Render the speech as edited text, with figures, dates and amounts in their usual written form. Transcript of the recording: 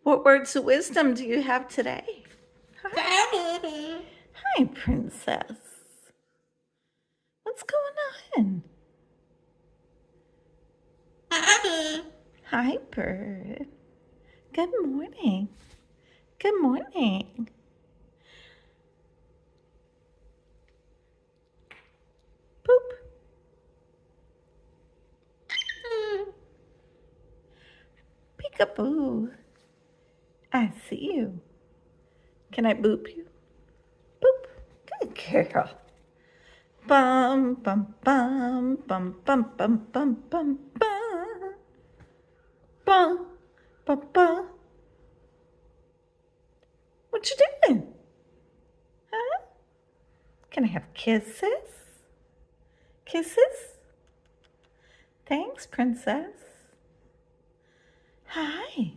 What words of wisdom do you have today? Hi, Hi Princess. What's going on? Hi, bird. Good morning. Good morning. Boop. Peekaboo. I see you. Can I boop you? Boop. Good girl. Bum, bum, bum, bum, bum, bum, bum, bum, bum. Bum, bum, bum. What you doing? Huh? Can I have kisses? Kisses? Thanks, Princess. Hi.